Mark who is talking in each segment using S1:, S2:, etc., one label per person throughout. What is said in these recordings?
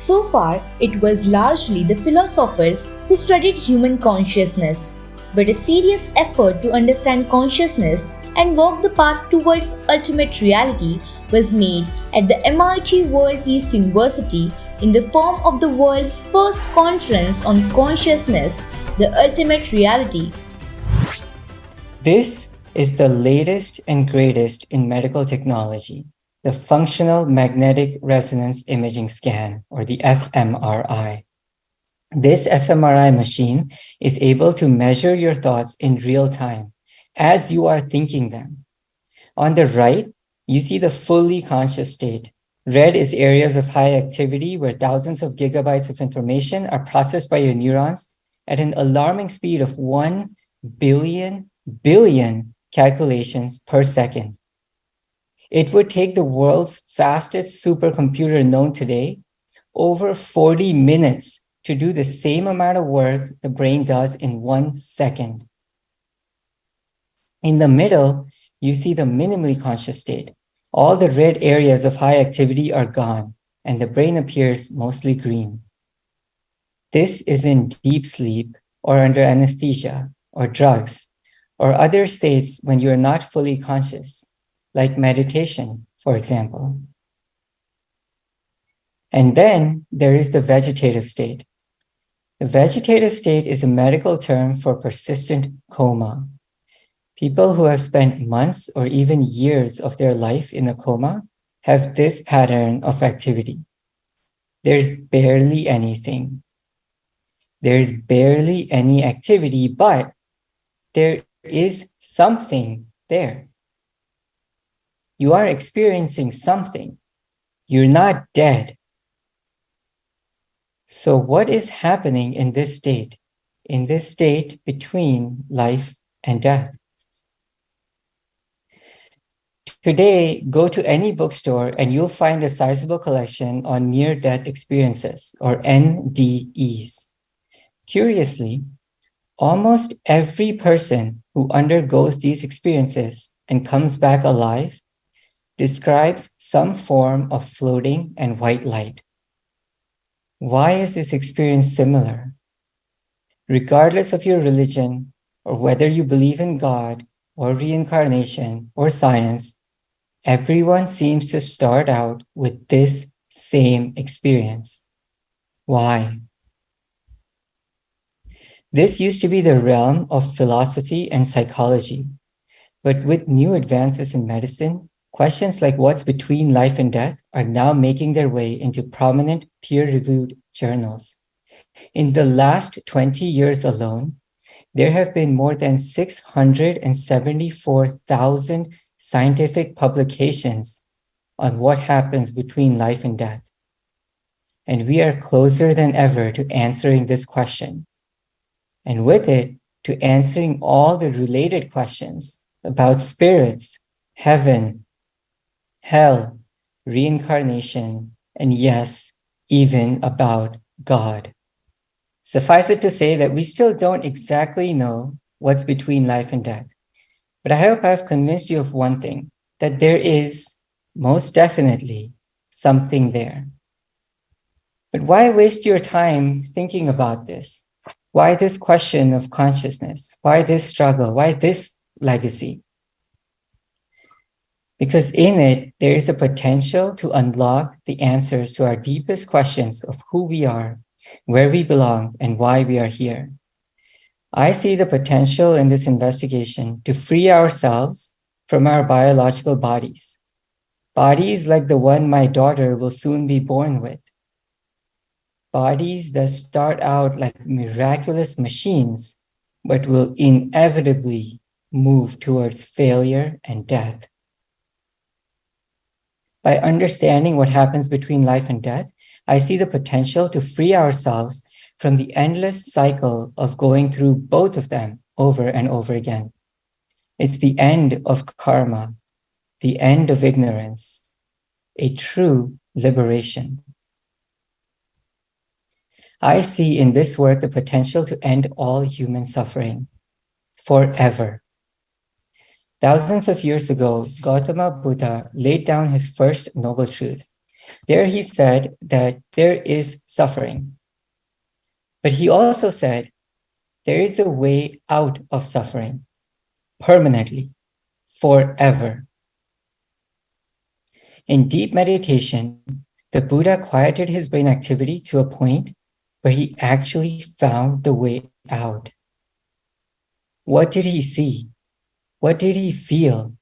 S1: So far, it was largely the philosophers who studied human consciousness, but a serious effort to understand consciousness and walk the path towards ultimate reality was made at the MIT World Peace University in the form of the world's first conference on consciousness, the ultimate reality.
S2: This is the latest and greatest in medical technology, the functional magnetic resonance imaging scan, or the fMRI. This fMRI machine is able to measure your thoughts in real time as you are thinking them. On the right, you see the fully conscious state. Red is areas of high activity where thousands of gigabytes of information are processed by your neurons at an alarming speed of 1 billion calculations per second. It would take the world's fastest supercomputer known today over 40 minutes to do the same amount of work the brain does in 1 second. In the middle, you see the minimally conscious state. All the red areas of high activity are gone, and the brain appears mostly green. This is in deep sleep or under anesthesia or drugs or other states when you're not fully conscious, like meditation, for example. And then there is the vegetative state. The vegetative state is a medical term for persistent coma. People who have spent months or even years of their life in a coma have this pattern of activity. There's barely anything. There's barely any activity, but there is something there. You are experiencing something. You're not dead. So what is happening in this state? In this state between life and death? Today, go to any bookstore and you'll find a sizable collection on near-death experiences, or NDEs. Curiously, almost every person who undergoes these experiences and comes back alive describes some form of floating and white light. Why is this experience similar? Regardless of your religion, or whether you believe in God, or reincarnation, or science, everyone seems to start out with this same experience. Why? This used to be the realm of philosophy and psychology, but with new advances in medicine, questions like what's between life and death are now making their way into prominent peer-reviewed journals. In the last 20 years alone, there have been more than 674,000 scientific publications on what happens between life and death. And we are closer than ever to answering this question. And with it, to answering all the related questions about spirits, heaven, hell, reincarnation, and yes, even about God. Suffice it to say that we still don't exactly know what's between life and death. But I hope I've convinced you of one thing, that there is most definitely something there. But why waste your time thinking about this? Why this question of consciousness? Why this struggle? Why this legacy? Because in it, there is a potential to unlock the answers to our deepest questions of who we are, where we belong, and why we are here. I see the potential in this investigation to free ourselves from our biological bodies, bodies like the one my daughter will soon be born with, bodies that start out like miraculous machines, but will inevitably move towards failure and death. By understanding what happens between life and death, I see the potential to free ourselves from the endless cycle of going through both of them over and over again. It's the end of karma, the end of ignorance, a true liberation. I see in this work the potential to end all human suffering forever. Thousands of years ago, Gautama Buddha laid down his first noble truth. There he said that there is suffering. But he also said there is a way out of suffering permanently, forever. In deep meditation, the Buddha quieted his brain activity to a point where he actually found the way out. What did he see? What did he feel?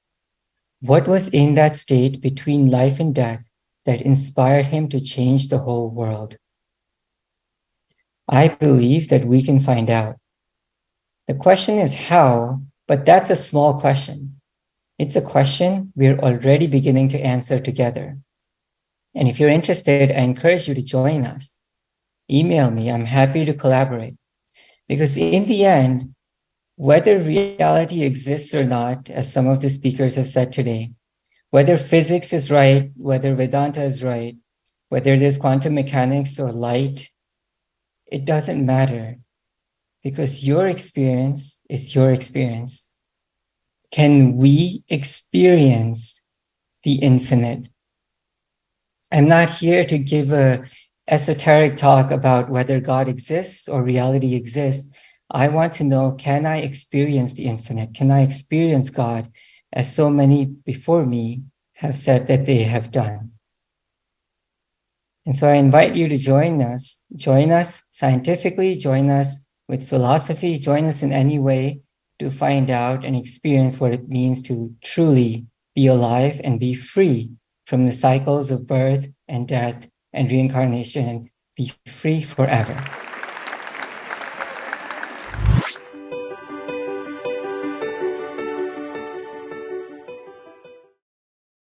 S2: What was in that state between life and death that inspired him to change the whole world? I believe that we can find out. The question is how, but that's a small question. It's a question we're already beginning to answer together. And if you're interested, I encourage you to join us. Email me, I'm happy to collaborate. Because in the end, whether reality exists or not, as some of the speakers have said today, whether physics is right, whether Vedanta is right, whether there's quantum mechanics or light, it doesn't matter, because your experience is your experience. Can we experience the infinite? I'm not here to give a esoteric talk about whether God exists or reality exists. I want to know, can I experience the infinite? Can I experience God as so many before me have said that they have done? And so I invite you to join us scientifically, join us with philosophy, join us in any way to find out and experience what it means to truly be alive and be free from the cycles of birth and death and reincarnation and be free forever.